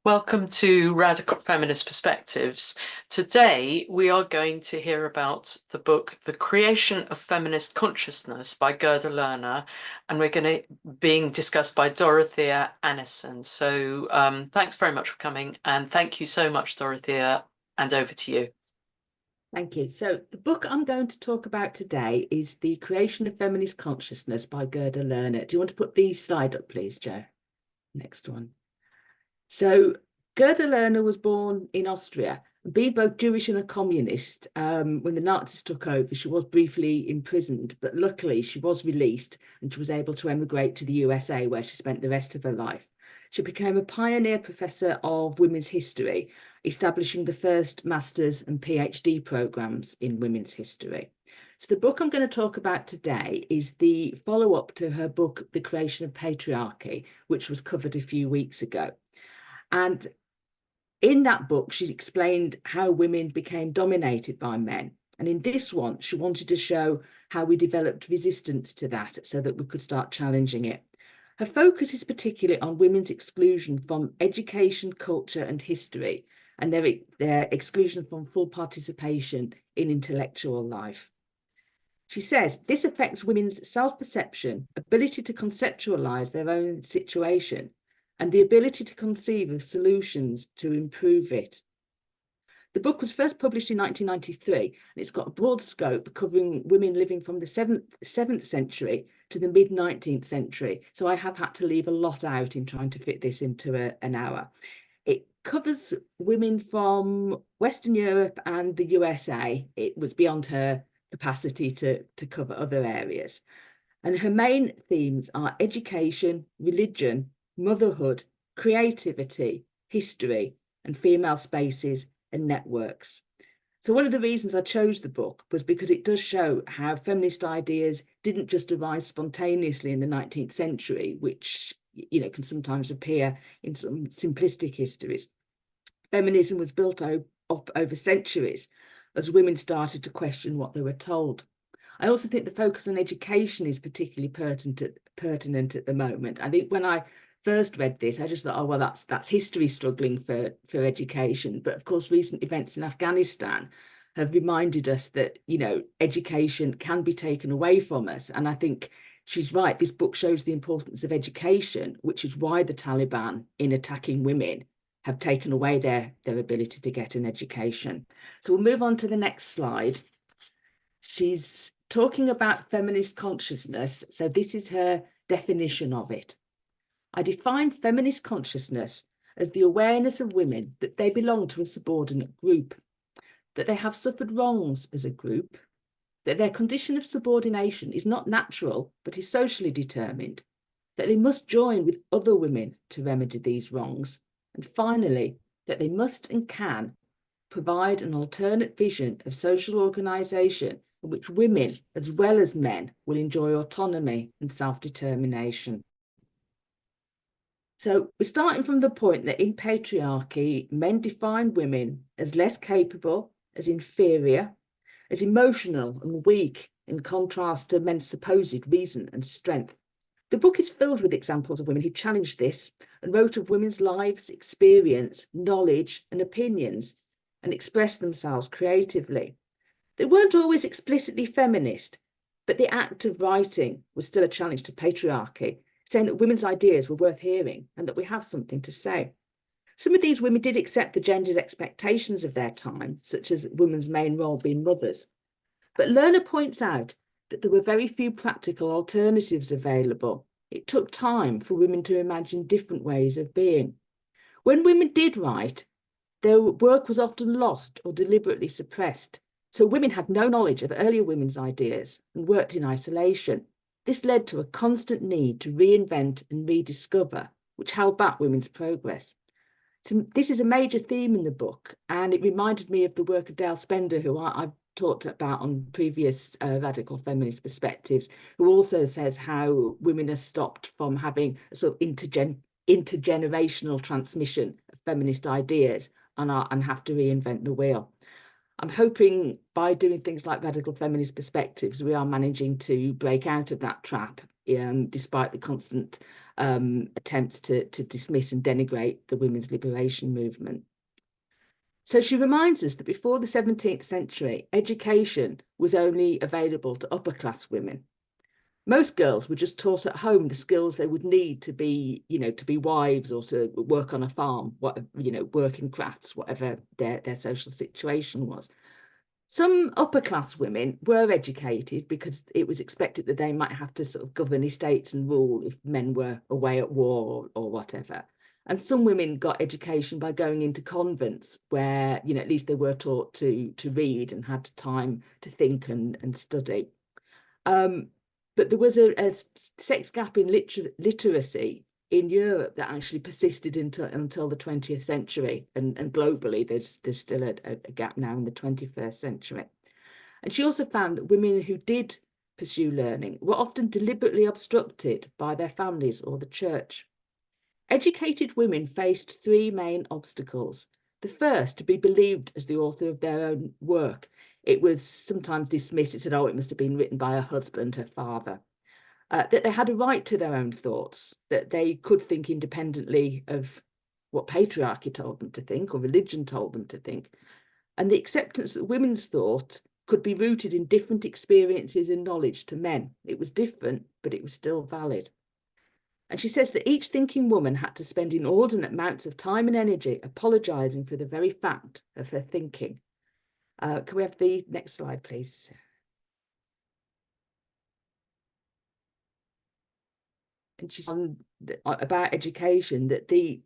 Welcome to Radical Feminist Perspectives. Today, we are going to hear about the book, The Creation of Feminist Consciousness by Gerda Lerner, and we're going to being discussed by Dorothea Annison. So thanks very much for coming, and thank you so much, Dorothea, and over to you. Thank you. So the book I'm going to talk about today is The Creation of Feminist Consciousness by Gerda Lerner. Do you want to put the slide up, please, Jo? Next one. So Gerda Lerner was born in Austria. Being both Jewish and a communist, when the Nazis took over, she was briefly imprisoned, but luckily she was released and she was able to emigrate to the USA, where she spent the rest of her life. She became a pioneer professor of women's history, establishing the first master's and PhD programs in women's history. So the book I'm going to talk about today is the follow-up to her book, The Creation of Patriarchy, which was covered a few weeks ago. And in that book, she explained how women became dominated by men. And in this one, she wanted to show how we developed resistance to that so that we could start challenging it. Her focus is particularly on women's exclusion from education, culture, and history, and their exclusion from full participation in intellectual life. She says this affects women's self-perception, ability to conceptualize their own situation, and the ability to conceive of solutions to improve it. The book was first published in 1993, and it's got a broad scope covering women living from the 7th century to the mid-19th century. So I have had to leave a lot out in trying to fit this into an hour. It covers women from Western Europe and the USA. It was beyond her capacity to cover other areas. And her main themes are education, religion, motherhood, creativity, history, and female spaces and networks. So one of the reasons I chose the book was because it does show how feminist ideas didn't just arise spontaneously in the 19th century, which can sometimes appear in some simplistic histories. Feminism was built up over centuries as women started to question what they were told. I also think the focus on education is particularly pertinent at the moment. I think when I first read this, I just thought, oh, well, that's history struggling for education. But of course, recent events in Afghanistan have reminded us that, education can be taken away from us. And I think she's right. This book shows the importance of education, which is why the Taliban, in attacking women, have taken away their ability to get an education. So we'll move on to the next slide. She's talking about feminist consciousness. So this is her definition of it. I define feminist consciousness as the awareness of women that they belong to a subordinate group, that they have suffered wrongs as a group, that their condition of subordination is not natural, but is socially determined, that they must join with other women to remedy these wrongs, and finally, that they must and can provide an alternate vision of social organisation in which women, as well as men, will enjoy autonomy and self-determination. So we're starting from the point that in patriarchy, men define women as less capable, as inferior, as emotional and weak, in contrast to men's supposed reason and strength. The book is filled with examples of women who challenged this and wrote of women's lives, experience, knowledge, and opinions, and expressed themselves creatively. They weren't always explicitly feminist, but the act of writing was still a challenge to patriarchy, saying that women's ideas were worth hearing and that we have something to say. Some of these women did accept the gendered expectations of their time, such as women's main role being mothers. But Lerner points out that there were very few practical alternatives available. It took time for women to imagine different ways of being. When women did write, their work was often lost or deliberately suppressed. So women had no knowledge of earlier women's ideas and worked in isolation. This led to a constant need to reinvent and rediscover, which held back women's progress. So this is a major theme in the book, and it reminded me of the work of Dale Spender, who I've talked about on previous Radical Feminist Perspectives, who also says how women are stopped from having a sort of intergenerational transmission of feminist ideas and have to reinvent the wheel. I'm hoping by doing things like Radical Feminist Perspectives, we are managing to break out of that trap despite the constant attempts to dismiss and denigrate the women's liberation movement. So she reminds us that before the 17th century, education was only available to upper class women. Most girls were just taught at home the skills they would need to be, to be wives or to work on a farm, work in crafts, whatever their social situation was. Some upper class women were educated because it was expected that they might have to sort of govern estates and rule if men were away at war or whatever. And some women got education by going into convents where, at least they were taught to read and had time to think and study. But there was a sex gap in literacy in Europe that actually persisted until the 20th century, and globally there's still a gap now in the 21st century. And she also found that women who did pursue learning were often deliberately obstructed by their families or the church. Educated women faced three main obstacles. The first, to be believed as the author of their own work. It was sometimes dismissed. It said, oh, it must have been written by her husband, her father. That they had a right to their own thoughts, that they could think independently of what patriarchy told them to think or religion told them to think. And the acceptance that women's thought could be rooted in different experiences and knowledge to men. It was different, but it was still valid. And she says that each thinking woman had to spend inordinate amounts of time and energy apologizing for the very fact of her thinking. Can we have the next slide, please? And she's on about education, that the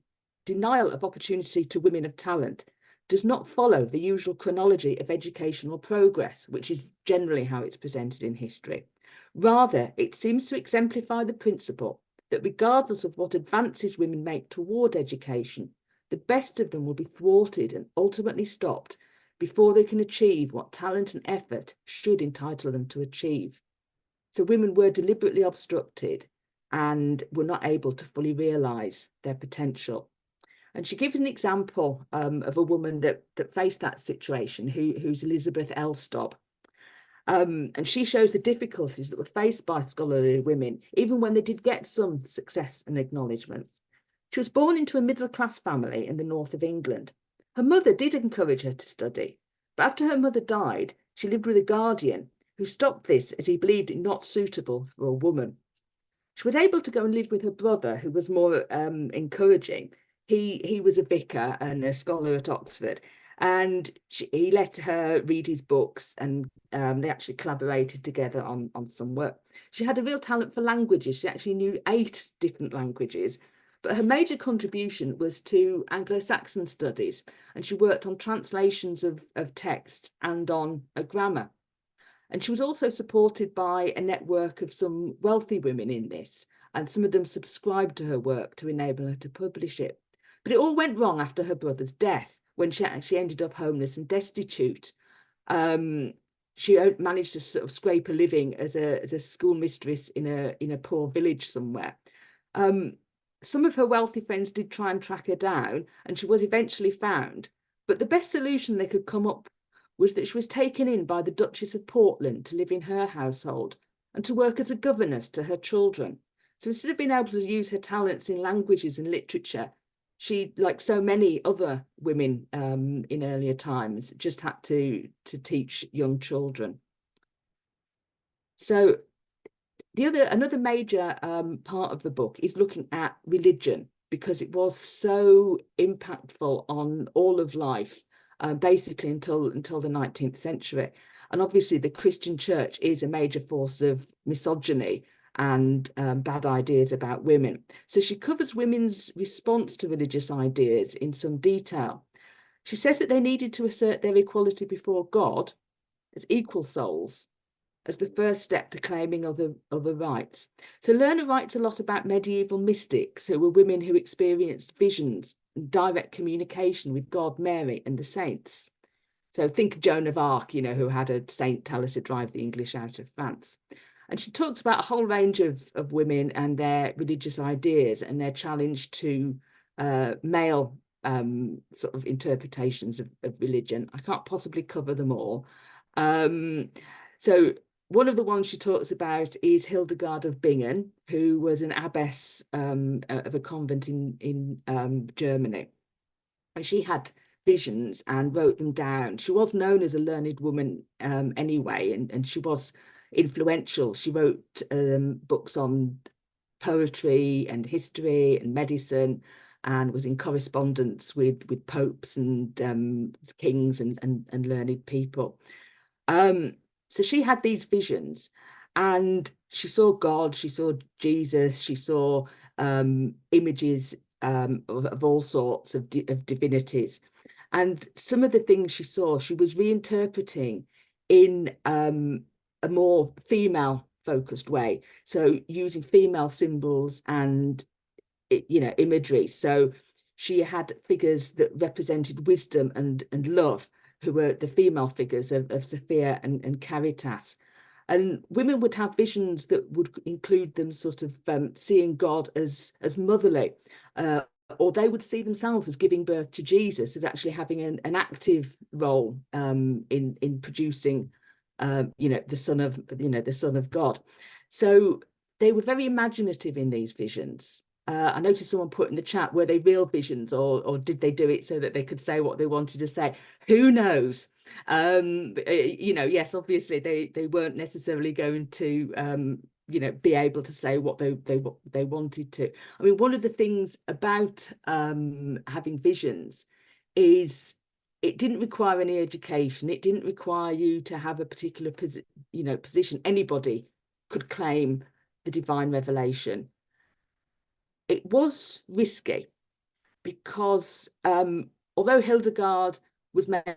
denial of opportunity to women of talent does not follow the usual chronology of educational progress, which is generally how it's presented in history. Rather, it seems to exemplify the principle that regardless of what advances women make toward education, the best of them will be thwarted and ultimately stopped before they can achieve what talent and effort should entitle them to achieve. So women were deliberately obstructed and were not able to fully realise their potential. And she gives an example of a woman that faced that situation, who's Elizabeth Elstob. And she shows the difficulties that were faced by scholarly women, even when they did get some success and acknowledgement. She was born into a middle-class family in the north of England. Her mother did encourage her to study, but after her mother died, she lived with a guardian who stopped this as he believed it not suitable for a woman. She was able to go and live with her brother, who was more encouraging. He was a vicar and a scholar at Oxford, and he let her read his books, and they actually collaborated together on some work. She had a real talent for languages. She actually knew 8 different languages, but her major contribution was to Anglo-Saxon studies, and she worked on translations of texts and on a grammar. And she was also supported by a network of some wealthy women in this, and some of them subscribed to her work to enable her to publish it. But it all went wrong after her brother's death, when she actually ended up homeless and destitute. She managed to sort of scrape a living as a school mistress in a poor village somewhere. Some of her wealthy friends did try and track her down, and she was eventually found. But the best solution they could come up was that she was taken in by the Duchess of Portland to live in her household and to work as a governess to her children. So instead of being able to use her talents in languages and literature, she, like so many other women in earlier times, just had to teach young children. So another major part of the book is looking at religion, because it was so impactful on all of life, basically until the 19th century. And obviously the Christian church is a major force of misogyny and bad ideas about women. So she covers women's response to religious ideas in some detail. She says that they needed to assert their equality before God as equal souls, as the first step to claiming other rights. So Lerner writes a lot about medieval mystics, who were women who experienced visions and direct communication with God, Mary, and the saints. So think of Joan of Arc, who had a saint tell her to drive the English out of France. And she talks about a whole range of women and their religious ideas and their challenge to male sort of interpretations of religion. I can't possibly cover them all. So one of the ones she talks about is Hildegard of Bingen, who was an abbess of a convent in Germany. And she had visions and wrote them down. She was known as a learned woman anyway, and she was influential. She wrote books on poetry and history and medicine, and was in correspondence with popes and kings and learned people. So she had these visions, and she saw God, she saw Jesus, she saw images of all sorts of divinities. And some of the things she saw, she was reinterpreting in a more female focused way. So using female symbols and, imagery. So she had figures that represented wisdom and love, who were the female figures of Sophia and Caritas. And women would have visions that would include them sort of seeing God as motherly, or they would see themselves as giving birth to Jesus, as actually having an active role in producing, the Son of God. So they were very imaginative in these visions. I noticed someone put in the chat, were they real visions, or did they do it so that they could say what they wanted to say? Who knows? Yes, obviously they weren't necessarily going to be able to say what they wanted to. I mean, one of the things about having visions is it didn't require any education. It didn't require you to have a particular position. Anybody could claim the divine revelation. It was risky because although Hildegard was made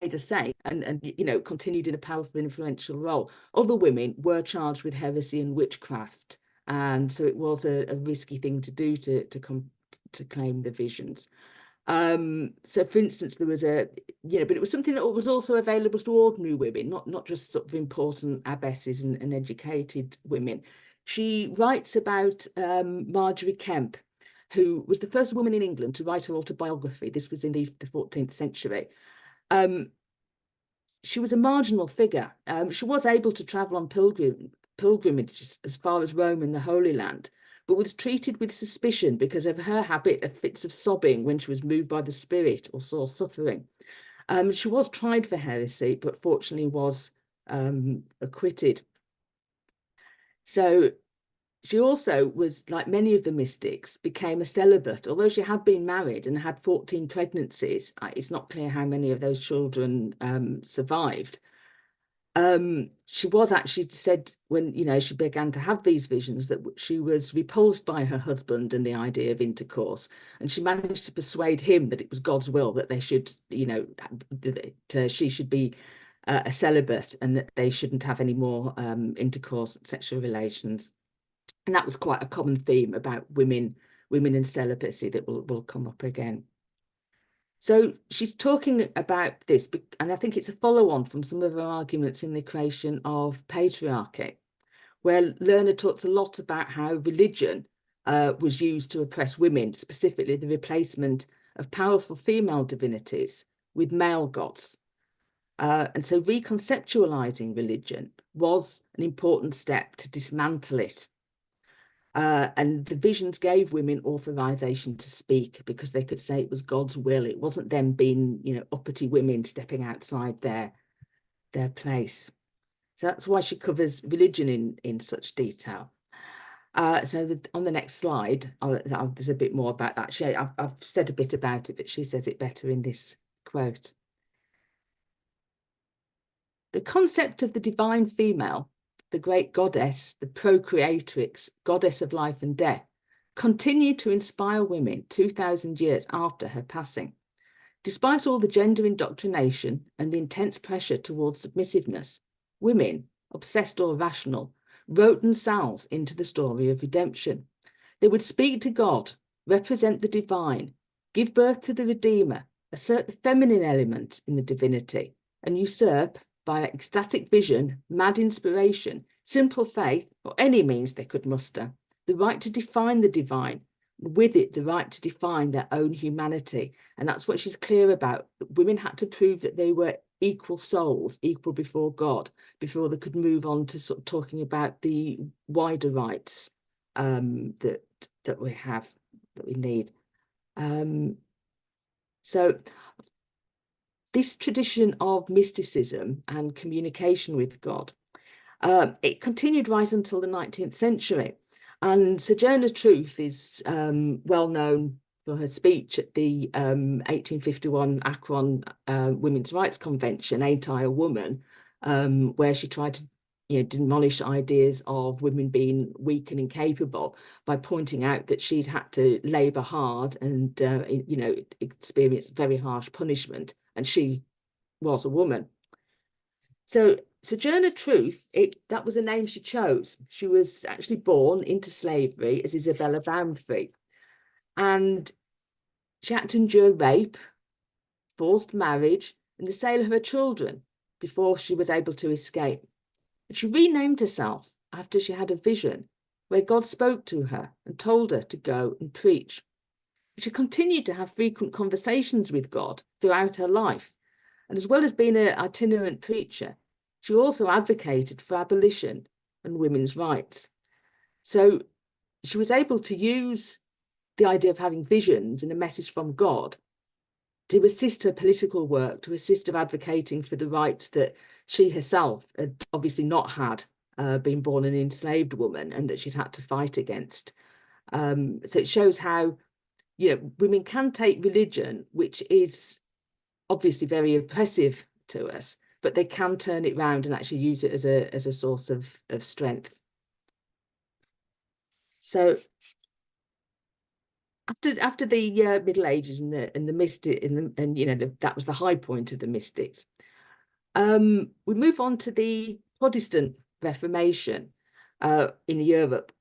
a saint and continued in a powerful, influential role, other women were charged with heresy and witchcraft, and so it was a risky thing to do to claim the visions. So, for instance, there was but it was something that was also available to ordinary women, not just sort of important abbesses and educated women. She writes about Margery Kemp, who was the first woman in England to write her autobiography. This was in the 14th century. She was a marginal figure. She was able to travel on pilgrimages as far as Rome and the Holy Land, but was treated with suspicion because of her habit of fits of sobbing when she was moved by the spirit or saw suffering. She was tried for heresy, but fortunately was acquitted. So she also was, like many of the mystics, became a celibate. Although she had been married and had 14 pregnancies, it's not clear how many of those children survived. She was actually said when, she began to have these visions that she was repulsed by her husband and the idea of intercourse. And she managed to persuade him that it was God's will that they should, that she should be a celibate and that they shouldn't have any more intercourse, sexual relations. And that was quite a common theme about women and celibacy that will come up again. So she's talking about this, and I think it's a follow-on from some of her arguments in the creation of patriarchy, where Lerner talks a lot about how religion was used to oppress women, specifically the replacement of powerful female divinities with male gods. And so reconceptualizing religion was an important step to dismantle it. And the visions gave women authorization to speak because they could say it was God's will. It wasn't them being, uppity women stepping outside their place. So that's why she covers religion in such detail. So on the next slide, there's a bit more about that. I've said a bit about it, but she says it better in this quote. The concept of the divine female, the great goddess, the procreatrix, goddess of life and death, continued to inspire women 2,000 years after her passing. Despite all the gender indoctrination and the intense pressure towards submissiveness, women, obsessed or rational, wrote themselves into the story of redemption. They would speak to God, represent the divine, give birth to the Redeemer, assert the feminine element in the divinity, and usurp, by ecstatic vision, mad inspiration, simple faith, or any means they could muster, the right to define the divine, with it the right to define their own humanity. And that's what she's clear about. Women had to prove that they were equal souls, equal before God, before they could move on to sort of talking about the wider rights that we have, that we need. So this tradition of mysticism and communication with God, it continued right until the 19th century. And Sojourner Truth is well known for her speech at the 1851 Akron Women's Rights Convention, Ain't I a Woman, where she tried to demolish ideas of women being weak and incapable by pointing out that she'd had to labour hard and experience very harsh punishment, and she was a woman. So Sojourner Truth, that was a name she chose. She was actually born into slavery as Isabella Bamfrey, and she had to endure rape, forced marriage, and the sale of her children before she was able to escape. And she renamed herself after she had a vision where God spoke to her and told her to go and preach. She continued to have frequent conversations with God throughout her life, and as well as being an itinerant preacher, she also advocated for abolition and women's rights. So she was able to use the idea of having visions and a message from God to assist her political work, to assist her advocating for the rights that she herself had obviously not had, being born an enslaved woman, and that she'd had to fight against. So it shows how, women can take religion, which is obviously very oppressive to us, but they can turn it round and actually use it as a source of strength. So after the Middle Ages and the mystic that was the high point of the mystics, we move on to the Protestant Reformation in Europe,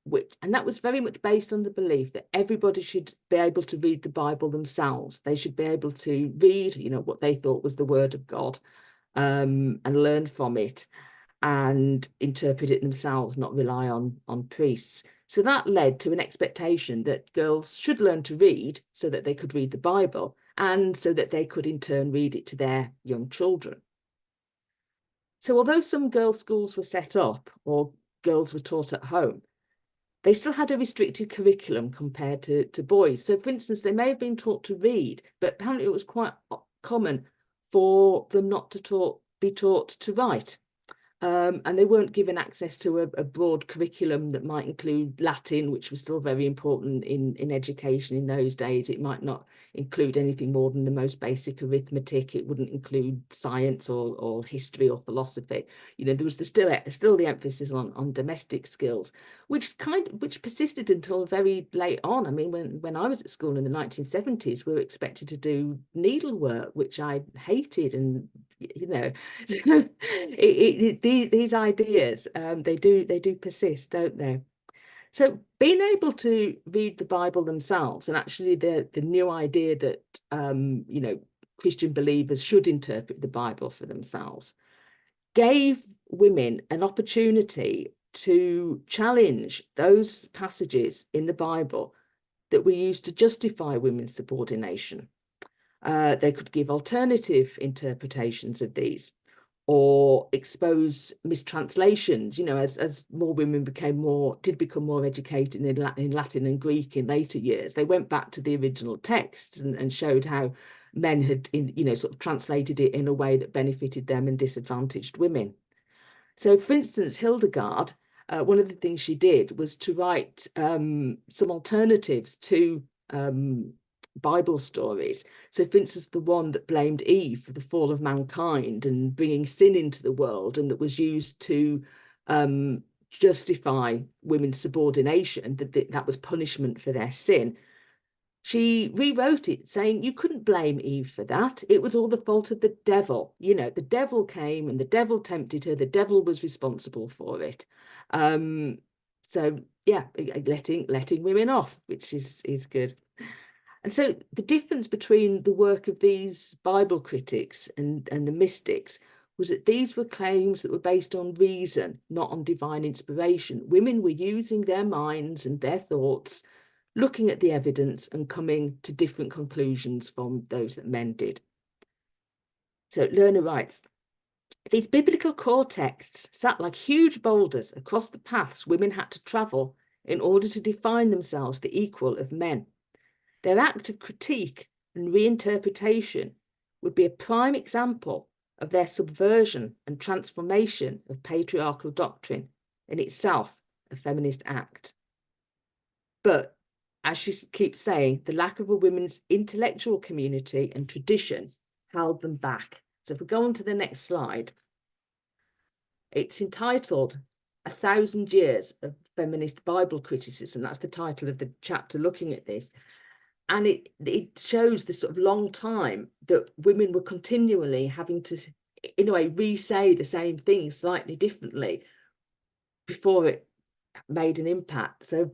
and that was very much based on the belief that everybody should be able to read the Bible themselves. They should be able to read, what they thought was the Word of God, and learn from it and interpret it themselves, not rely on priests. So that led to an expectation that girls should learn to read so that they could read the Bible, and so that they could in turn read it to their young children. So although some girls' schools were set up or girls were taught at home, they still had a restricted curriculum compared to boys. So for instance, they may have been taught to read, but apparently it was quite common for them not to be taught to write. And they weren't given access to a broad curriculum that might include Latin, which was still very important in education in those days. It might not include anything more than the most basic arithmetic. It wouldn't include science or history or philosophy. There was still the emphasis on domestic skills, which persisted until very late on. I mean, when I was at school in the 1970s, we were expected to do needlework, which I hated, and these ideas, they do persist, don't they? So being able to read the Bible themselves, and actually the new idea that Christian believers should interpret the Bible for themselves, gave women an opportunity to challenge those passages in the Bible that were used to justify women's subordination. They could give alternative interpretations of these, or expose mistranslations. As more women become more educated in Latin and Greek in later years, they went back to the original texts and showed how men had sort of translated it in a way that benefited them and disadvantaged women. So for instance, Hildegard, one of the things she did was to write some alternatives to Bible stories. So for instance, the one that blamed Eve for the fall of mankind and bringing sin into the world, and that was used to justify women's subordination, that was punishment for their sin. She rewrote it, saying you couldn't blame Eve for that. It was all the fault of the devil. The devil came and the devil tempted her. The devil was responsible for it. So yeah, letting women off, which is good. And so the difference between the work of these Bible critics and the mystics was that these were claims that were based on reason, not on divine inspiration. Women were using their minds and their thoughts, looking at the evidence and coming to different conclusions from those that men did. So Lerner writes, These biblical core texts sat like huge boulders across the paths women had to travel in order to define themselves the equal of men. Their act of critique and reinterpretation would be a prime example of their subversion and transformation of patriarchal doctrine, in itself a feminist act. But, as she keeps saying, the lack of a women's intellectual community and tradition held them back. So if we go on to the next slide, it's entitled 1,000 Years of Feminist Bible Criticism. That's the title of the chapter looking at this. And it shows this sort of long time that women were continually having to, in a way, re-say the same thing slightly differently before it made an impact. So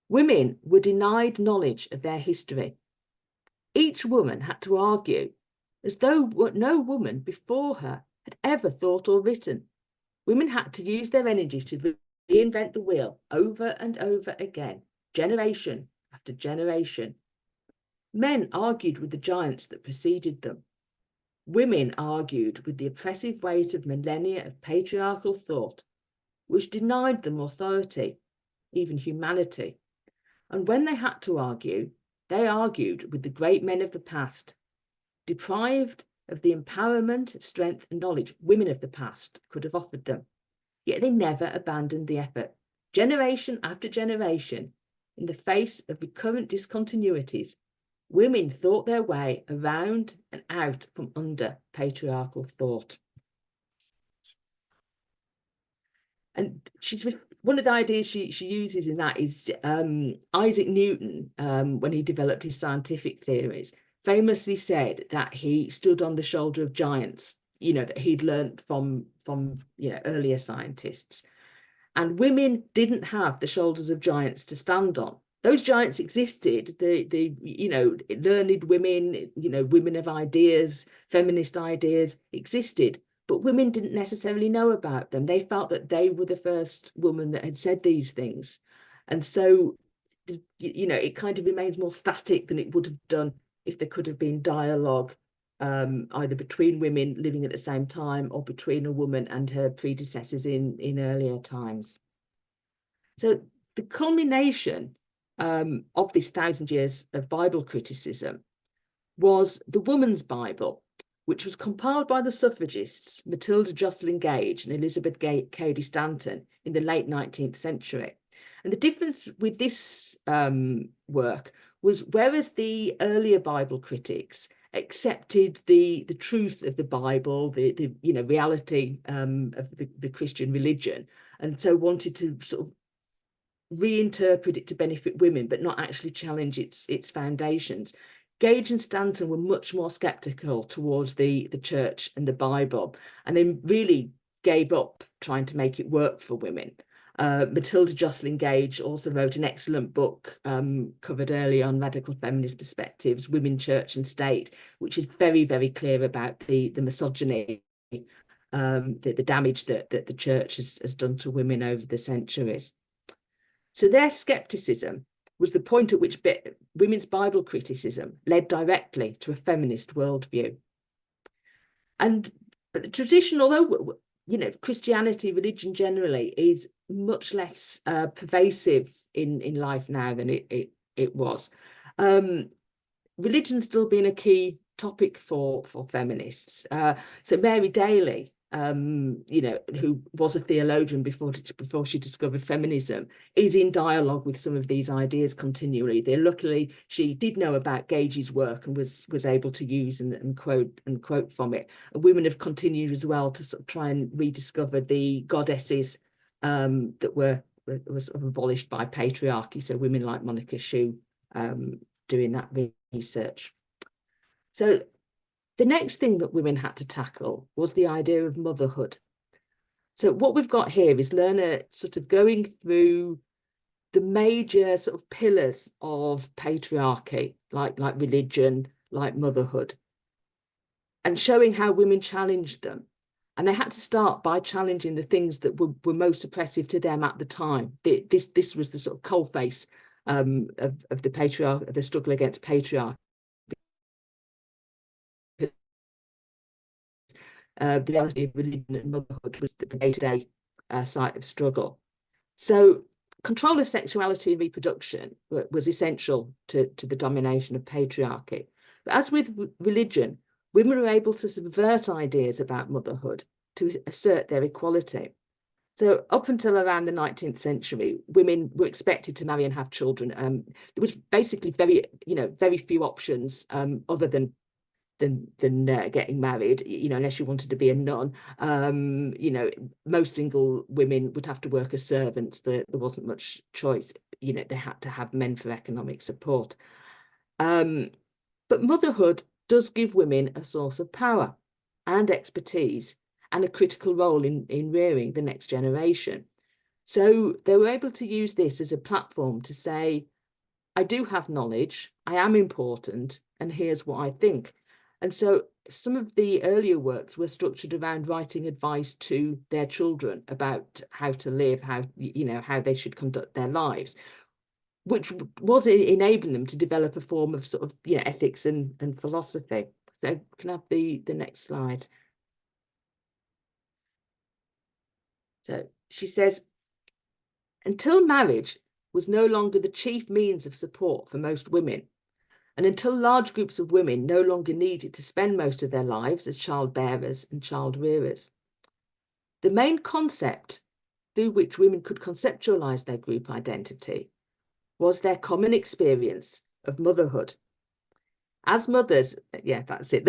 women were denied knowledge of their history. Each woman had to argue as though no woman before her had ever thought or written. Women had to use their energy to reinvent the wheel over and over again, generation after generation. Men argued with the giants that preceded them. Women argued with the oppressive weight of millennia of patriarchal thought, which denied them authority, even humanity. And when they had to argue, they argued with the great men of the past, deprived of the empowerment, strength, and knowledge women of the past could have offered them. Yet they never abandoned the effort. Generation after generation, in the face of recurrent discontinuities, women thought their way around and out from under patriarchal thought. And one of the ideas she uses in that is Isaac Newton, when he developed his scientific theories, famously said that he stood on the shoulder of giants, that he'd learned from earlier scientists. And women didn't have the shoulders of giants to stand on. Those giants existed, the learned women, women of ideas, feminist ideas existed, but women didn't necessarily know about them. They felt that they were the first woman that had said these things. And so, it kind of remains more static than it would have done if there could have been dialogue, either between women living at the same time or between a woman and her predecessors in earlier times. So the culmination of this 1,000 years of Bible criticism was the Woman's Bible, which was compiled by the suffragists Matilda Jocelyn Gage and Elizabeth Cady Stanton in the late 19th century. And the difference with this work was, whereas the earlier Bible critics accepted the truth of the Bible, the reality of the Christian religion, and so wanted to sort of reinterpret it to benefit women, but not actually challenge its foundations, Gage and Stanton were much more skeptical towards the church and the Bible, and they really gave up trying to make it work for women. Matilda Jocelyn Gage also wrote an excellent book covered early on radical feminist perspectives, Women, Church and State, which is very, very clear about the misogyny, the damage that the church has done to women over the centuries. So their skepticism was the point at which women's Bible criticism led directly to a feminist worldview. And the tradition, although Christianity, religion generally, is much less pervasive in life now than it was, religion's still been a key topic for feminists. So Mary Daly, who was a theologian before she discovered feminism, is in dialogue with some of these ideas continually. Luckily, she did know about Gage's work and was able to use and quote from it. And women have continued as well to sort of try and rediscover the goddesses that were sort of abolished by patriarchy. So women like Monica Schuh doing that research. So the next thing that women had to tackle was the idea of motherhood. So what we've got here is Lerner sort of going through the major sort of pillars of patriarchy, like religion, like motherhood, and showing how women challenged them. And they had to start by challenging the things that were most oppressive to them at the time. This was the sort of coalface of the struggle against patriarchy. the reality of religion and motherhood was the day-to-day site of struggle. So control of sexuality and reproduction was essential to the domination of patriarchy. But as with religion, women were able to subvert ideas about motherhood to assert their equality. So up until around the 19th century, women were expected to marry and have children. There was basically very few options other than getting married, unless you wanted to be a nun. Most single women would have to work as servants. There wasn't much choice. They had to have men for economic support. But motherhood does give women a source of power and expertise and a critical role in rearing the next generation. So they were able to use this as a platform to say, I do have knowledge, I am important, and here's what I think. And so some of the earlier works were structured around writing advice to their children about how to live, how they should conduct their lives, which was enabling them to develop a form of sort of ethics and philosophy. So can I have the next slide? So she says, until marriage was no longer the chief means of support for most women, and until large groups of women no longer needed to spend most of their lives as childbearers and child rearers, the main concept through which women could conceptualize their group identity was their common experience of motherhood. As mothers, yeah, that's it.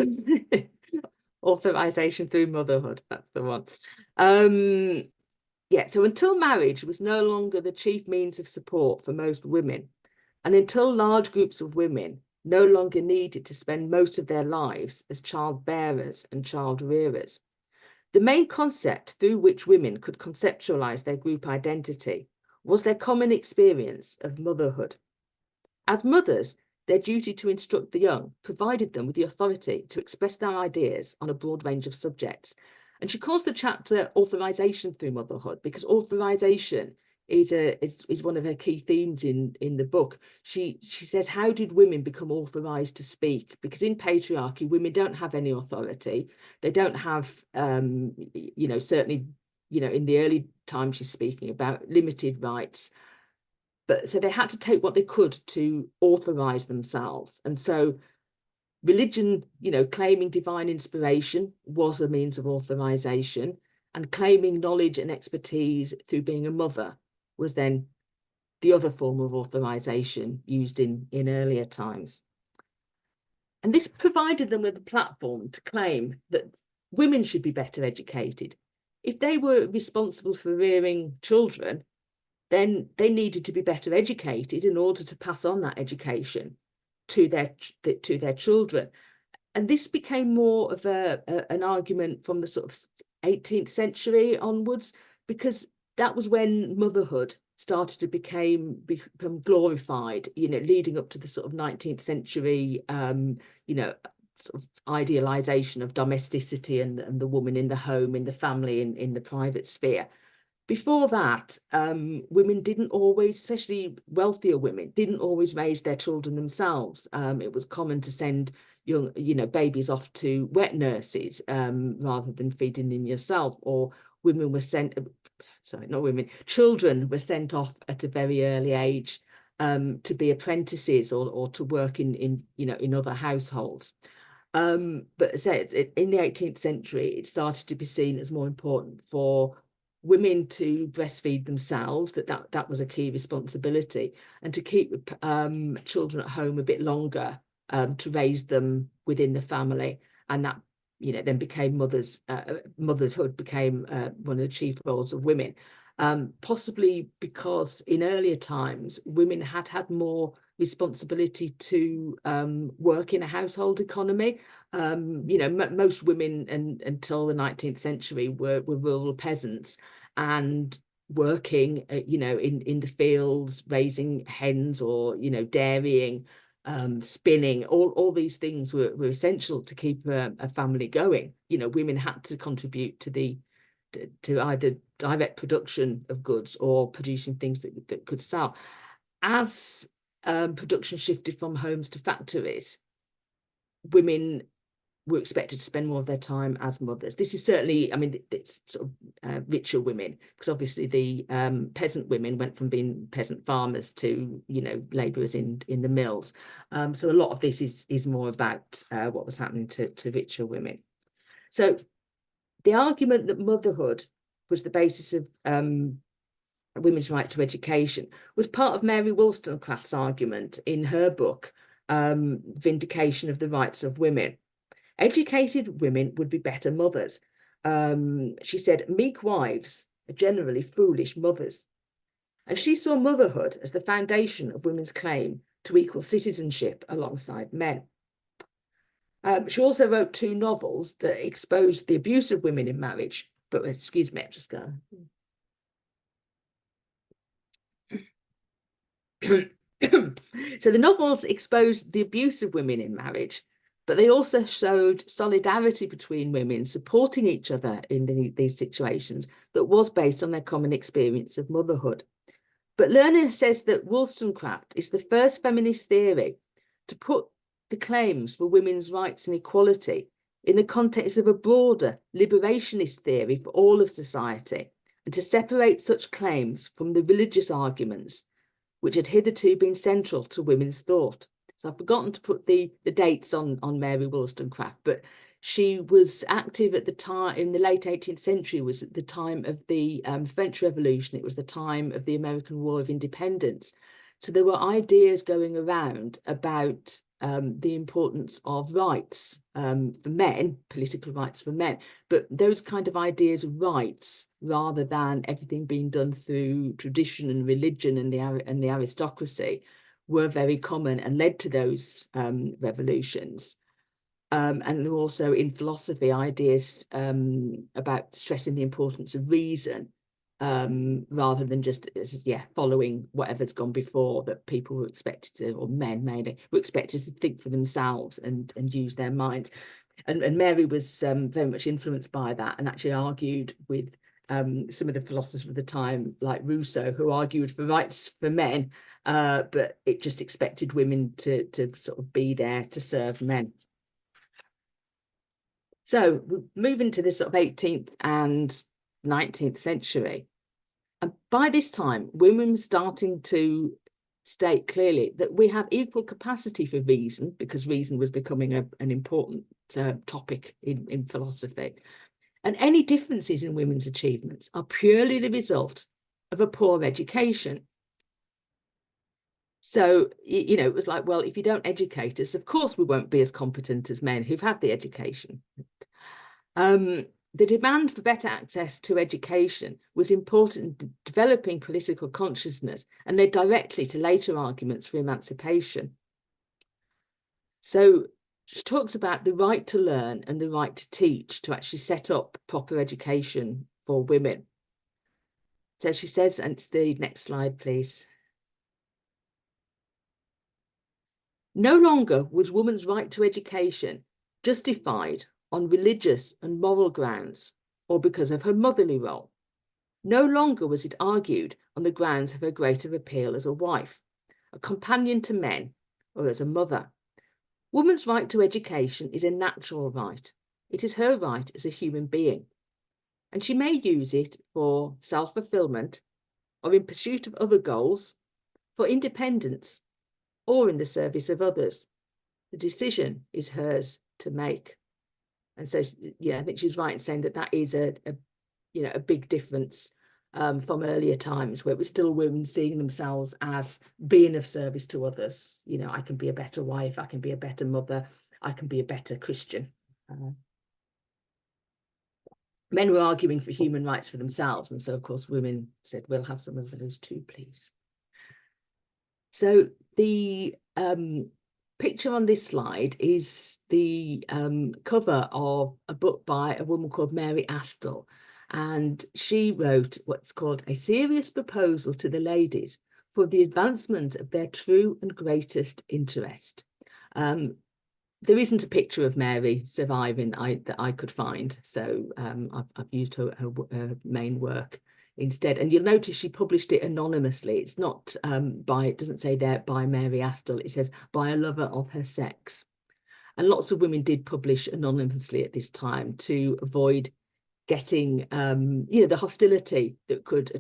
Authorization through motherhood, that's the one. So until marriage was no longer the chief means of support for most women, and until large groups of women no longer needed to spend most of their lives as child bearers and child rearers, the main concept through which women could conceptualize their group identity was their common experience of motherhood. As mothers, their duty to instruct the young provided them with the authority to express their ideas on a broad range of subjects. And she calls the chapter Authorization through Motherhood, because authorization is one of her key themes in the book. She says, how did women become authorized to speak? Because in patriarchy, women don't have any authority. They don't have, certainly, in the early time she's speaking about, limited rights. But so they had to take what they could to authorize themselves. And so religion, claiming divine inspiration was a means of authorization, and claiming knowledge and expertise through being a mother was then the other form of authorization used in earlier times. And this provided them with a platform to claim that women should be better educated. If they were responsible for rearing children, then they needed to be better educated in order to pass on that education to their children. And this became more of an argument from the sort of 18th century onwards, because that was when motherhood started to become glorified, leading up to the sort of 19th century, sort of idealization of domesticity and the woman in the home, in the family, in the private sphere. Before that, women didn't always, especially wealthier women, didn't always raise their children themselves. It was common to send young, babies off to wet nurses rather than feeding them yourself. Or women were sent, children were sent off at a very early age to be apprentices or to work in other households. But as I said, in the 18th century, it started to be seen as more important for women to breastfeed themselves, that was a key responsibility, and to keep children at home a bit longer, to raise them within the family. And that then became motherhood became one of the chief roles of women, possibly because in earlier times women had more responsibility to work in a household economy. Most women until the 19th century were rural peasants and working, in the fields, raising hens or, dairying, spinning. All these things were essential to keep a family going. Women had to contribute to either direct production of goods or producing things that could sell. As production shifted from homes to factories, women were expected to spend more of their time as mothers. This is certainly, I mean, it's sort of richer women, because obviously the peasant women went from being peasant farmers to, you know, labourers in the mills. So a lot of this is more about what was happening to richer women. So the argument that motherhood was the basis of women's right to education was part of Mary Wollstonecraft's argument in her book, Vindication of the Rights of Women. Educated women would be better mothers. She said, meek wives are generally foolish mothers. And she saw motherhood as the foundation of women's claim to equal citizenship alongside men. She also wrote 2 novels that exposed the abuse of women in marriage. But excuse me, I'm just going. So the novels exposed the abuse of women in marriage, but they also showed solidarity between women supporting each other in these situations that was based on their common experience of motherhood. But Lerner says that Wollstonecraft is the first feminist theory to put the claims for women's rights and equality in the context of a broader liberationist theory for all of society, and to separate such claims from the religious arguments which had hitherto been central to women's thought. So I've forgotten to put the dates on Mary Wollstonecraft, but she was active at the time, in the late 18th century, was at the time of the French Revolution. It was the time of the American War of Independence. So there were ideas going around about the importance of rights for men, political rights for men, but those kind of ideas of rights, rather than everything being done through tradition and religion and the aristocracy, were very common and led to those revolutions. And there were also in philosophy ideas about stressing the importance of reason, rather than just following whatever's gone before, that people were expected to, or men mainly, were expected to think for themselves and use their minds. And Mary was very much influenced by that, and actually argued with some of the philosophers of the time, like Rousseau, who argued for rights for men, but it just expected women to sort of be there to serve men. So moving to this sort of 18th and 19th century, and by this time, women were starting to state clearly that we have equal capacity for reason, because reason was becoming an important topic in philosophy. And any differences in women's achievements are purely the result of a poor education. So, you know, it was like, well, if you don't educate us, of course we won't be as competent as men who've had the education. The demand for better access to education was important in developing political consciousness, and led directly to later arguments for emancipation. So she talks about the right to learn and the right to teach, to actually set up proper education for women. So she says, and it's the next slide, please. No longer was woman's right to education justified on religious and moral grounds, or because of her motherly role. No longer was it argued on the grounds of her greater appeal as a wife, a companion to men, or as a mother. Woman's right to education is a natural right. It is her right as a human being, and she may use it for self-fulfillment, or in pursuit of other goals, for independence, or in the service of others. The decision is hers to make. And so, yeah, I think she's right in saying that that is a big difference from earlier times, where it was still women seeing themselves as being of service to others. You know, I can be a better wife, I can be a better mother, I can be a better Christian. Men were arguing for human rights for themselves, and so of course women said, we'll have some of those too, please. So the picture on this slide is the cover of a book by a woman called Mary Astle, and she wrote what's called A Serious Proposal to the Ladies for the Advancement of Their True and Greatest Interest. There isn't a picture of Mary surviving that I could find, so I've used her main work instead. And you'll notice she published it anonymously. It's not it doesn't say there by Mary Astle, it says by a lover of her sex. And lots of women did publish anonymously at this time to avoid getting, the hostility that could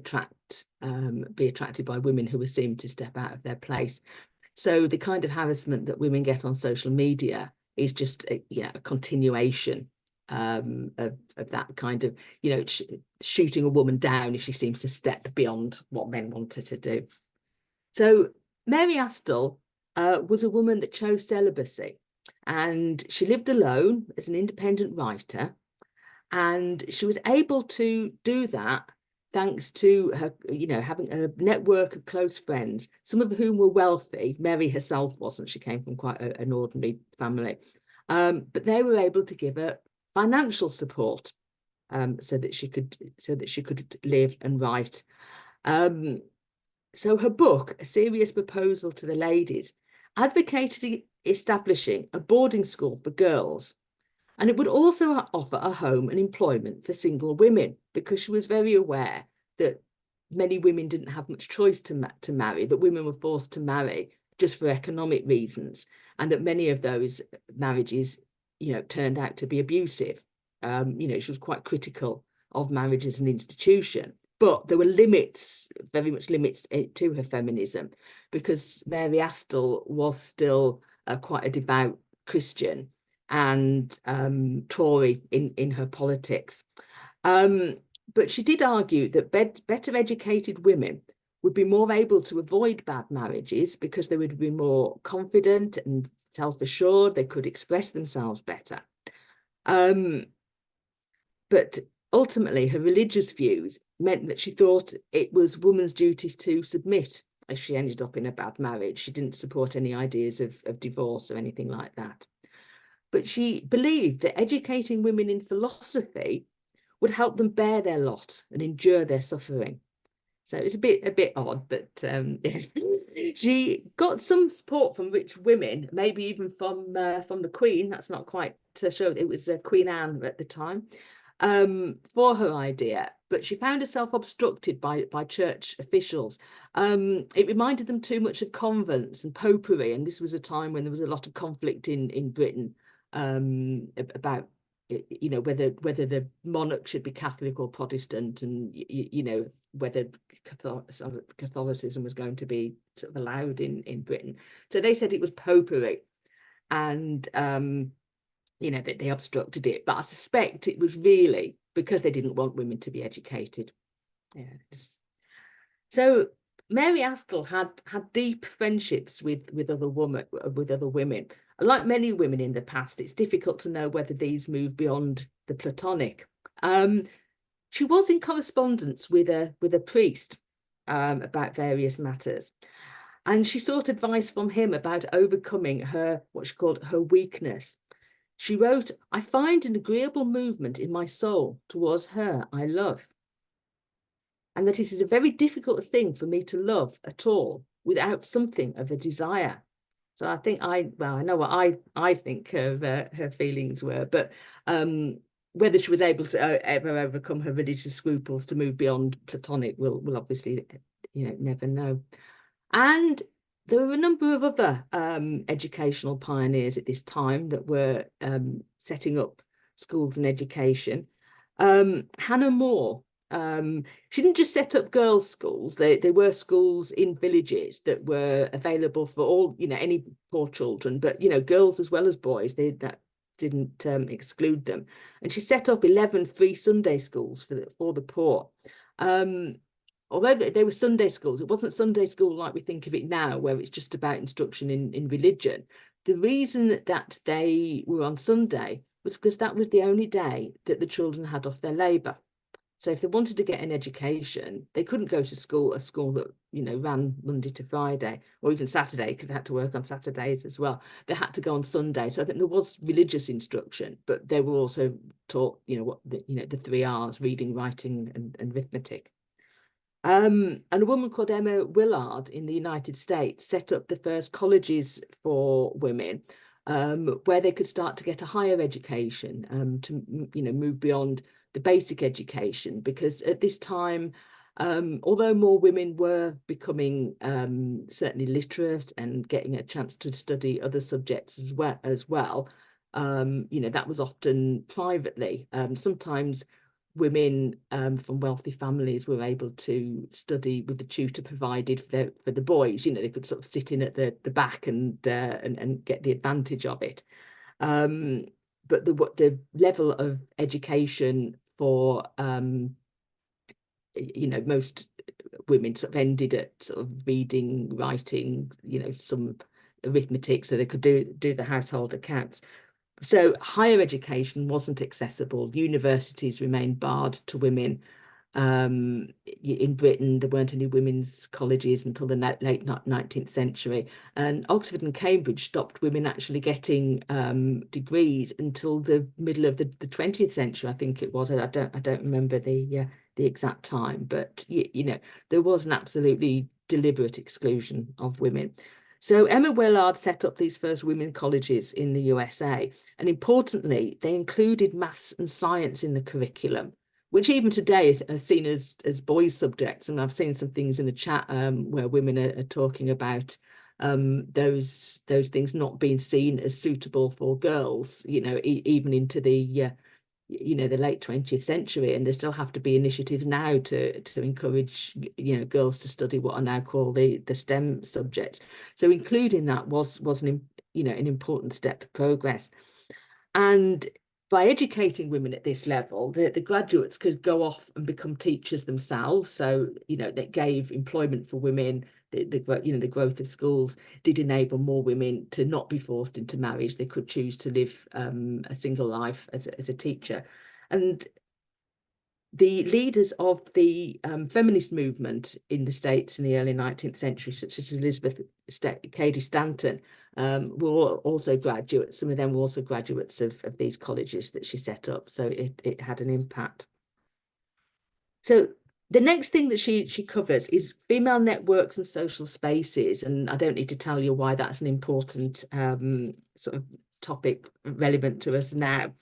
be attracted by women who were seen to step out of their place. So the kind of harassment that women get on social media is just a continuation of that kind of, shooting a woman down if she seems to step beyond what men want her to do. So Mary Astell was a woman that chose celibacy, and she lived alone as an independent writer, and she was able to do that thanks to her, having a network of close friends, some of whom were wealthy. Mary herself wasn't. She came from quite an ordinary family. But they were able to give her financial support so that she could live and write. So her book, A Serious Proposal to the Ladies, advocated establishing a boarding school for girls, and it would also offer a home and employment for single women, because she was very aware that many women didn't have much choice to marry, that women were forced to marry just for economic reasons, and that many of those marriages, turned out to be abusive. She was quite critical of marriage as an institution. But there were limits, very much limits to her feminism, because Mary Astell was still quite a devout Christian and Tory in her politics. But she did argue that better educated women would be more able to avoid bad marriages because they would be more confident and self-assured. They could express themselves better. But ultimately, her religious views meant that she thought it was women's duties to submit if she ended up in a bad marriage. She didn't support any ideas of divorce or anything like that. But she believed that educating women in philosophy would help them bear their lot and endure their suffering. So it's a bit odd, but she got some support from rich women, maybe even from the Queen. That's not quite to show. It was Queen Anne at the time, for her idea, but she found herself obstructed by church officials. It reminded them too much of convents and popery, and this was a time when there was a lot of conflict in Britain about whether the monarch should be Catholic or Protestant, and whether Catholicism was going to be sort of allowed in Britain. So they said it was popery, and that they obstructed it. But I suspect it was really because they didn't want women to be educated. So Mary Astell had deep friendships with other women. Like many women in the past, it's difficult to know whether these move beyond the platonic. She was in correspondence with a priest about various matters, and she sought advice from him about overcoming what she called her weakness. She wrote, "I find an agreeable movement in my soul towards her I love, and that it is a very difficult thing for me to love at all without something of a desire." So I think I know what I think her feelings were, but whether she was able to ever overcome her religious scruples to move beyond platonic, we'll obviously never know. And there were a number of other educational pioneers at this time that were setting up schools and education. Hannah More, she didn't just set up girls' schools. They were schools in villages that were available for all, any poor children, but, girls as well as boys. That didn't exclude them. And she set up 11 free Sunday schools for the poor. Although they were Sunday schools, it wasn't Sunday school like we think of it now, where it's just about instruction in religion. The reason that they were on Sunday was because that was the only day that the children had off their labour. So if they wanted to get an education, they couldn't go to a school that, ran Monday to Friday, or even Saturday, because they had to work on Saturdays as well. They had to go on Sunday. So I think there was religious instruction, but they were also taught, the 3 R's, reading, writing, and arithmetic. And a woman called Emma Willard in the United States set up the first colleges for women, where they could start to get a higher education, to move beyond the basic education, because at this time Although more women were becoming certainly literate and getting a chance to study other subjects as well, you know, that was often privately. Sometimes women from wealthy families were able to study with the tutor provided for the boys. You know, they could sort of sit in at the back and get the advantage of it. But the level of education for you know, most women sort of ended at sort of reading, writing, you know, some arithmetic, so they could do the household accounts. So higher education wasn't accessible. Universities remained barred to women. In Britain, there weren't any women's colleges until the late 19th century, and Oxford and Cambridge stopped women actually getting degrees until the middle of the 20th century, I think it was. I don't remember the exact time, but you know, there was an absolutely deliberate exclusion of women. So Emma Willard set up these first women colleges in the USA, and importantly, they included maths and science in the curriculum, which even today is seen as boys' subjects. And I've seen some things in the chat where women are talking about those things not being seen as suitable for girls, you know, even into the you know, the late 20th century, and there still have to be initiatives now to encourage, you know, girls to study what are now called the STEM subjects. So including that was an, you know, an important step of progress. And by educating women at this level, the graduates could go off and become teachers themselves. So, you know, that gave employment for women. You know, the growth of schools did enable more women to not be forced into marriage. They could choose to live a single life as a teacher. And the leaders of the feminist movement in the States in the early 19th century, such as Elizabeth Cady Stanton, were also graduates. Some of them were also graduates of these colleges that she set up. So it had an impact. So the next thing that she covers is female networks and social spaces. And I don't need to tell you why that's an important sort of topic relevant to us now.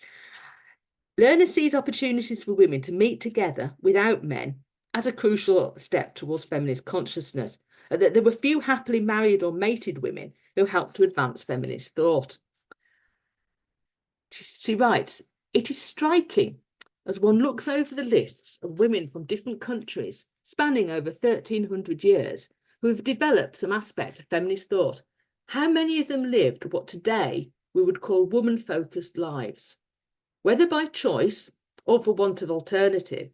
Lerner sees opportunities for women to meet together without men as a crucial step towards feminist consciousness, and that there were few happily married or mated women who helped to advance feminist thought. She writes, "It is striking as one looks over the lists of women from different countries spanning over 1,300 years who have developed some aspect of feminist thought, how many of them lived what today we would call woman-focused lives. Whether by choice or for want of alternative,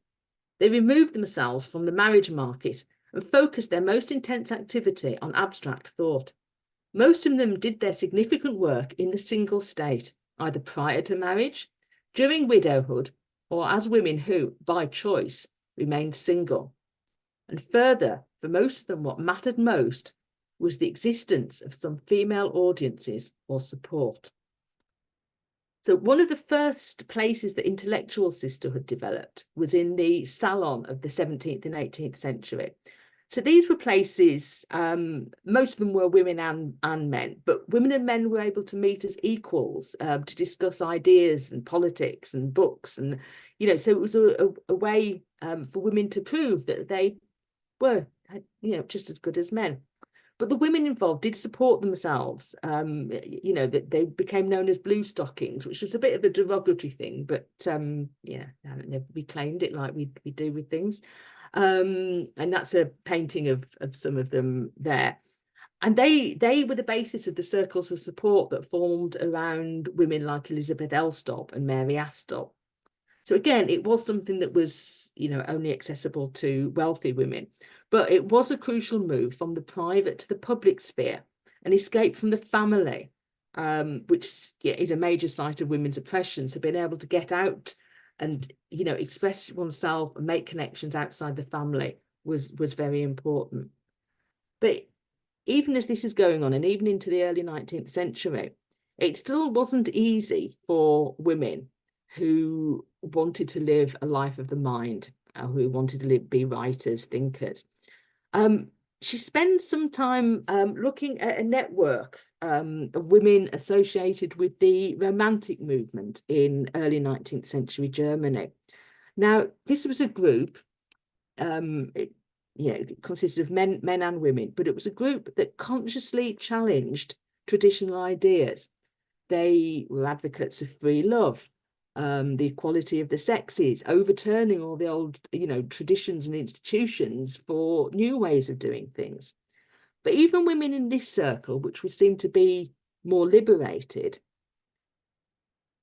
they removed themselves from the marriage market and focused their most intense activity on abstract thought. Most of them did their significant work in the single state, either prior to marriage, during widowhood, or as women who, by choice, remained single. And further, for most of them, what mattered most was the existence of some female audiences or support." So one of the first places that intellectual sisterhood developed was in the salon of the 17th and 18th century. So these were places, most of them were women and men, but women and men were able to meet as equals to discuss ideas and politics and books. And, you know, so it was a way for women to prove that they were, you know, just as good as men. But the women involved did support themselves. You know, that they became known as blue stockings, which was a bit of a derogatory thing, but yeah, they reclaimed it like we do with things. And that's a painting of some of them there. And they were the basis of the circles of support that formed around women like Elizabeth Elstop and Mary Astell. So again, it was something that was, you know, only accessible to wealthy women, but it was a crucial move from the private to the public sphere, an escape from the family, which is a major site of women's oppression. So being able to get out and, you know, express oneself and make connections outside the family was very important. But even as this is going on, and even into the early 19th century, it still wasn't easy for women who wanted to live a life of the mind, who wanted to be writers, thinkers. She spends some time looking at a network of women associated with the Romantic movement in early 19th century Germany. Now, this was a group it consisted of men and women, but it was a group that consciously challenged traditional ideas. They were advocates of free love, the equality of the sexes, overturning all the old, traditions and institutions for new ways of doing things. But even women in this circle, which would seem to be more liberated,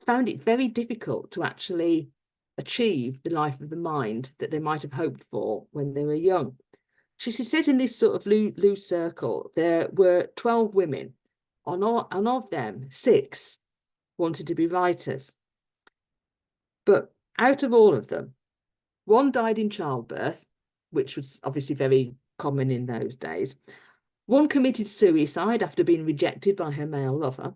found it very difficult to actually achieve the life of the mind that they might have hoped for when they were young. She says in this sort of loose circle, there were 12 women, and of them, 6 wanted to be writers. But out of all of them, 1 died in childbirth, which was obviously very common in those days. 1 committed suicide after being rejected by her male lover.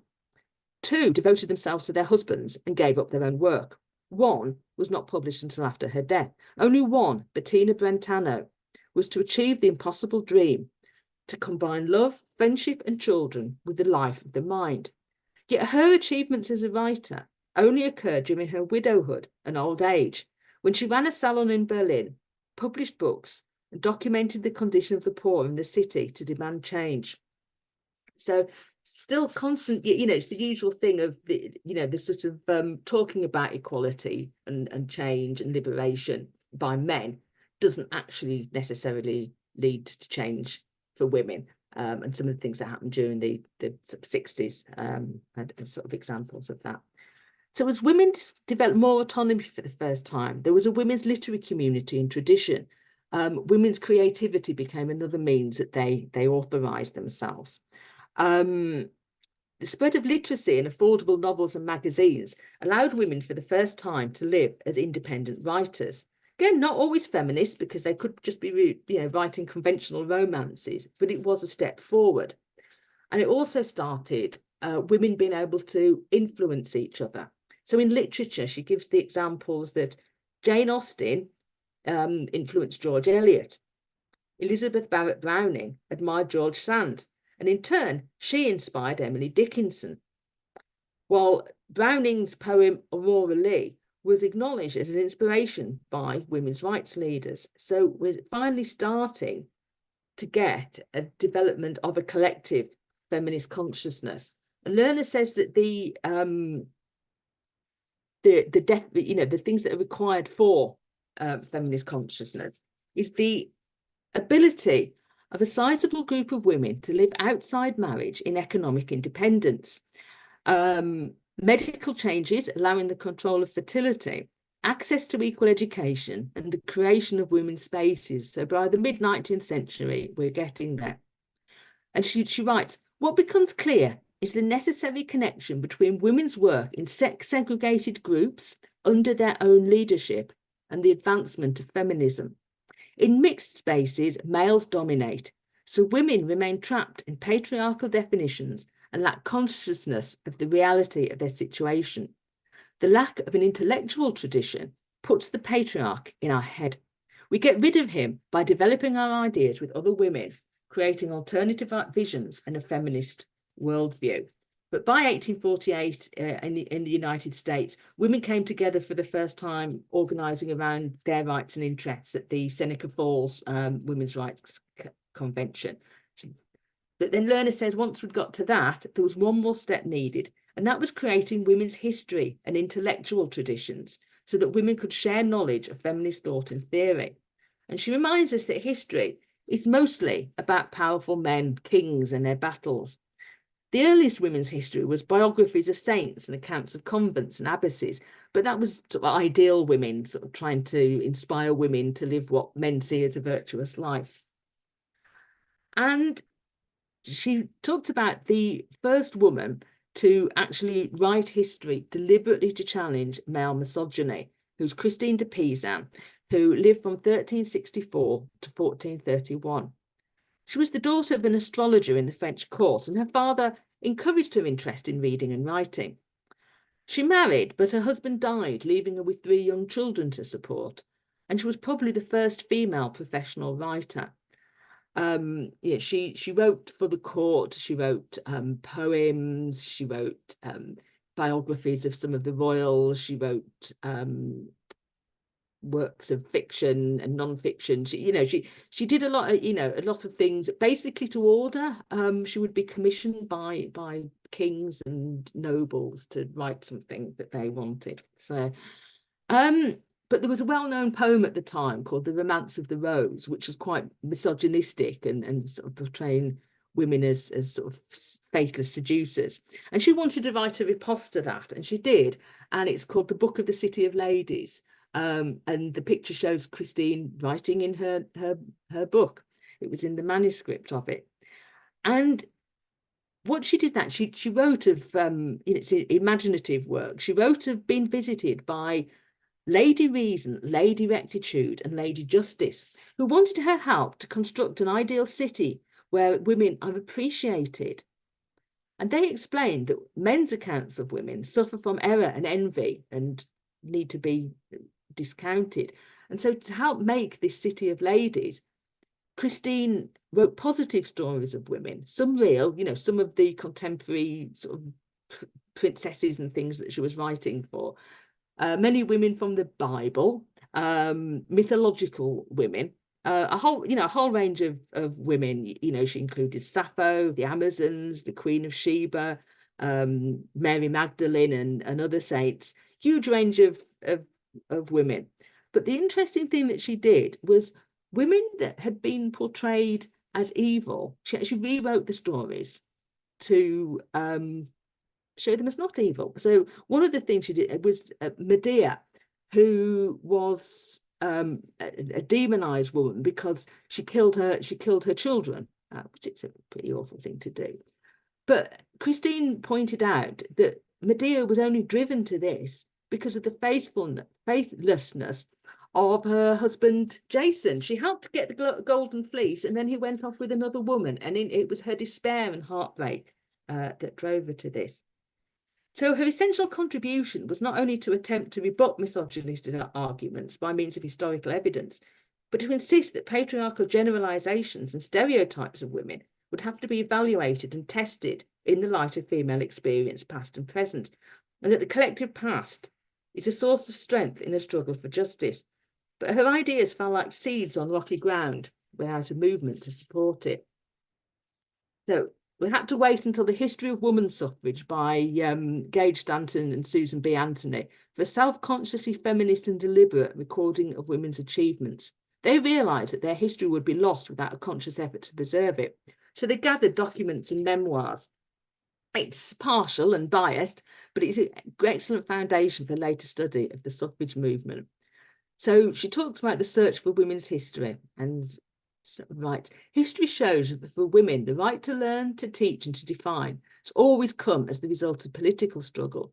2 devoted themselves to their husbands and gave up their own work. 1 was not published until after her death. Only 1, Bettina Brentano, was to achieve the impossible dream, to combine love, friendship and children with the life of the mind. Yet her achievements as a writer only occurred during her widowhood and old age, when she ran a salon in Berlin, published books, and documented the condition of the poor in the city to demand change. So still constant, it's the usual thing of the sort of talking about equality and change and liberation by men doesn't actually necessarily lead to change for women. And some of the things that happened during the sort of 60s and sort of examples of that. So as women developed more autonomy for the first time, there was a women's literary community and tradition. Women's creativity became another means that they authorised themselves. The spread of literacy and affordable novels and magazines allowed women for the first time to live as independent writers. Again, not always feminist, because they could just be writing conventional romances, but it was a step forward. And it also started women being able to influence each other. So in literature, she gives the examples that Jane Austen influenced George Eliot. Elizabeth Barrett Browning admired George Sand, and in turn, she inspired Emily Dickinson. While Browning's poem Aurora Leigh was acknowledged as an inspiration by women's rights leaders. So we're finally starting to get a development of a collective feminist consciousness. And Lerner says that the things that are required for feminist consciousness is the ability of a sizable group of women to live outside marriage in economic independence, medical changes allowing the control of fertility, access to equal education, and the creation of women's spaces. So by the mid-19th century, we're getting there. And she writes, what becomes clear is the necessary connection between women's work in sex-segregated groups under their own leadership and the advancement of feminism. In mixed spaces, males dominate, so women remain trapped in patriarchal definitions and lack consciousness of the reality of their situation. The lack of an intellectual tradition puts the patriarch in our head. We get rid of him by developing our ideas with other women, creating alternative visions and a feminist worldview. But by 1848 in the United States, women came together for the first time, organising around their rights and interests at the Seneca Falls Women's Rights Convention. But then Lerner says once we'd got to that, there was one more step needed, and that was creating women's history and intellectual traditions so that women could share knowledge of feminist thought and theory. And she reminds us that history is mostly about powerful men, kings and their battles. The earliest women's history was biographies of saints and accounts of convents and abbesses, but that was sort of ideal women, sort of trying to inspire women to live what men see as a virtuous life. And she talked about the first woman to actually write history deliberately to challenge male misogyny, who's Christine de Pizan, who lived from 1364 to 1431. She was the daughter of an astrologer in the French court, and her father encouraged her interest in reading and writing. She married, but her husband died, leaving her with 3 young children to support, and she was probably the first female professional writer. She wrote for the court, she wrote poems, she wrote biographies of some of the royals, she wrote works of fiction and non-fiction. She did a lot of, a lot of things basically to order. She would be commissioned by kings and nobles to write something that they wanted. So but there was a well-known poem at the time called The Romance of the Rose, which was quite misogynistic and sort of portraying women as sort of faithless seducers. And she wanted to write a riposte to that, and she did. And it's called The Book of the City of Ladies. And the picture shows Christine writing in her book. It was in the manuscript of it. And what she did that, she wrote of, it's imaginative work. She wrote of being visited by Lady Reason, Lady Rectitude, and Lady Justice, who wanted her help to construct an ideal city where women are appreciated. And they explained that men's accounts of women suffer from error and envy and need to be discounted. And so to help make this city of ladies, Christine wrote positive stories of women, some real, some of the contemporary sort of princesses and things that she was writing for. Many women from the Bible, mythological women, a whole range of women. She included Sappho, the Amazons, the Queen of Sheba, Mary Magdalene, and other saints. Huge range of women. But the interesting thing that she did was women that had been portrayed as evil. She actually rewrote the stories to show them as not evil. So one of the things she did was Medea, who was a demonized woman because she killed her children, which is a pretty awful thing to do. But Christine pointed out that Medea was only driven to this because of the faithlessness of her husband Jason. She helped get the golden fleece, and then he went off with another woman, and it was her despair and heartbreak that drove her to this. So her essential contribution was not only to attempt to rebut misogynistic arguments by means of historical evidence, but to insist that patriarchal generalizations and stereotypes of women would have to be evaluated and tested in the light of female experience, past and present, and that the collective past is a source of strength in a struggle for justice. But her ideas fell like seeds on rocky ground without a movement to support it. So we had to wait until The History of Women's Suffrage by Gage Stanton and Susan B. Anthony for a self-consciously feminist and deliberate recording of women's achievements. They realised that their history would be lost without a conscious effort to preserve it. So they gathered documents and memoirs. It's partial and biased, but it's an excellent foundation for later study of the suffrage movement. So she talks about the search for women's history and right. History shows that for women, the right to learn, to teach, and to define has always come as the result of political struggle.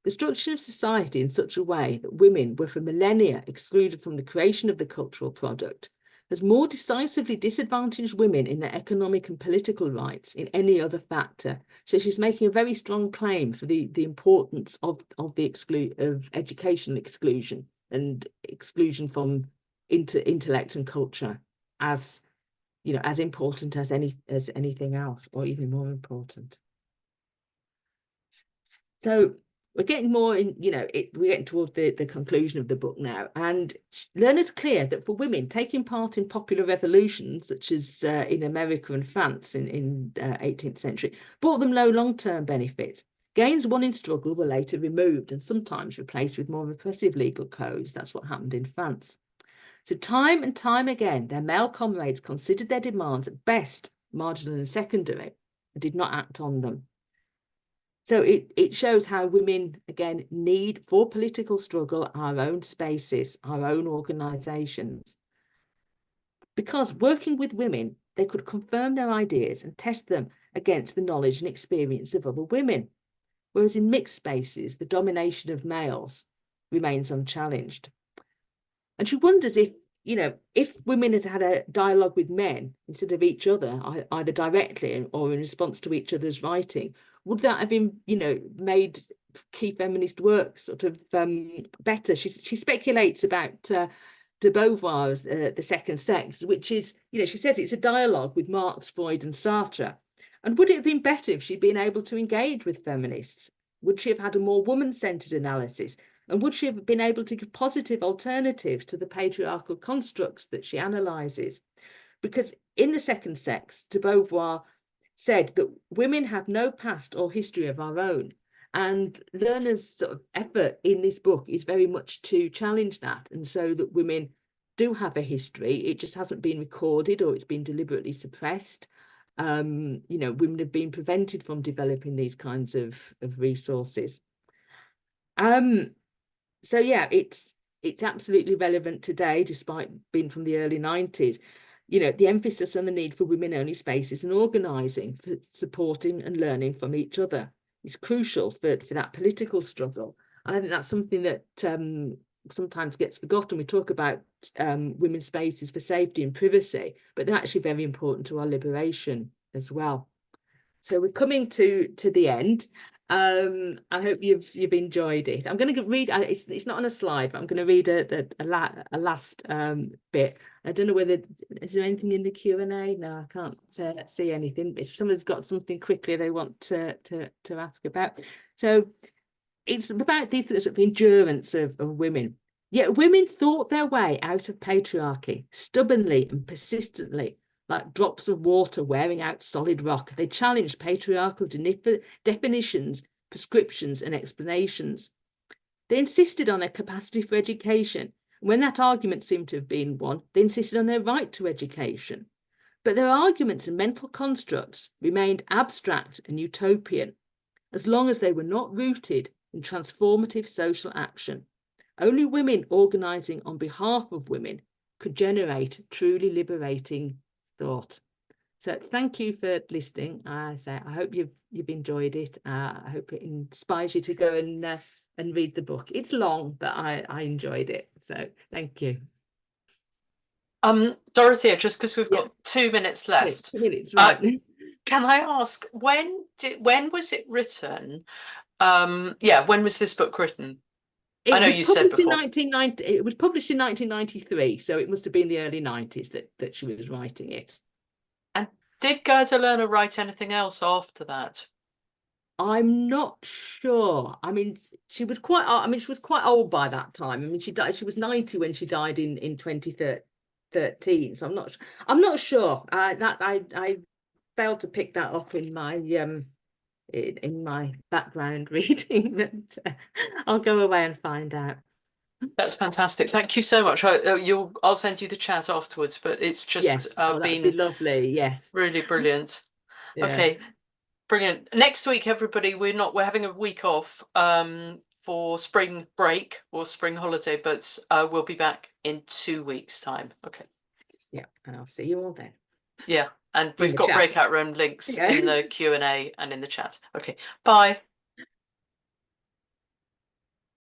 The structure of society in such a way that women were for millennia excluded from the creation of the cultural product has more decisively disadvantaged women in their economic and political rights in any other factor. So she's making a very strong claim for the importance of educational exclusion and exclusion from intellect and culture as important as anything else, or even more important. So we're getting more in, we're getting towards the conclusion of the book now, and Lerner's clear that for women taking part in popular revolutions, such as in America and France in 18th century, brought them low long-term benefits. Gains won in struggle were later removed and sometimes replaced with more repressive legal codes. That's what happened in France. So time and time again, their male comrades considered their demands at best marginal and secondary and did not act on them. So it shows how women, again, need for political struggle our own spaces, our own organisations. Because working with women, they could confirm their ideas and test them against the knowledge and experience of other women. Whereas in mixed spaces, the domination of males remains unchallenged. And she wonders if women had had a dialogue with men instead of each other, either directly or in response to each other's writing, would that have been, made key feminist work sort of better? She speculates about de Beauvoir's The Second Sex, which is, she says it's a dialogue with Marx, Freud and Sartre. And would it have been better if she'd been able to engage with feminists? Would she have had a more woman-centred analysis And would she have been able to give positive alternatives to the patriarchal constructs that she analyses? Because in The Second Sex, de Beauvoir said that women have no past or history of our own. And Lerner's sort of effort in this book is very much to challenge that, and so that women do have a history. It just hasn't been recorded, or it's been deliberately suppressed. You know, women have been prevented from developing these kinds of resources. So yeah, it's absolutely relevant today, despite being from the early 90s. You know, the emphasis on the need for women-only spaces and organising for supporting and learning from each other is crucial for that political struggle. And I think that's something that sometimes gets forgotten. We talk about women's spaces for safety and privacy, but they're actually very important to our liberation as well. So we're coming to the end. I hope you've enjoyed it. I'm going to read. It's not on a slide, but I'm going to read a last bit. I don't know whether is there anything in the Q&A. No, I can't see anything. If someone's got something quickly they want to ask about, so it's about these sort of endurance of women. Yet women thought their way out of patriarchy stubbornly and persistently, like drops of water wearing out solid rock. They challenged patriarchal definitions, prescriptions, and explanations. They insisted on their capacity for education. When that argument seemed to have been won, they insisted on their right to education. But their arguments and mental constructs remained abstract and utopian, as long as they were not rooted in transformative social action. Only women organising on behalf of women could generate truly liberating thought. So thank you for listening. I hope you've enjoyed it. I hope it inspires you to go and read the book. It's long, but I enjoyed it. So thank you. Dorothea, just because we've got 2 minutes left. 2 minutes, right. Can I ask, when was it written? Yeah, when was this book written? I know you said before. It was published in 1993, so it must have been the early 90s that she was writing it. And did Gerda Lerner write anything else after that? I'm not sure. I mean, she was quite old by that time. I mean, she died. She was 90 when she died in 2013. So I'm not sure. I failed to pick that up in my background reading, but I'll go away and find out. That's fantastic. Thank you so much. I'll send you the chat afterwards, but it's just been lovely. Yes, really brilliant. Yeah. Okay, brilliant. Next week, everybody, we're having a week off for spring break or spring holiday, but we'll be back in 2 weeks' time. Okay. Yeah, and I'll see you all then. Yeah, and we've got breakout room links in the Q&A and in the chat. Okay, bye.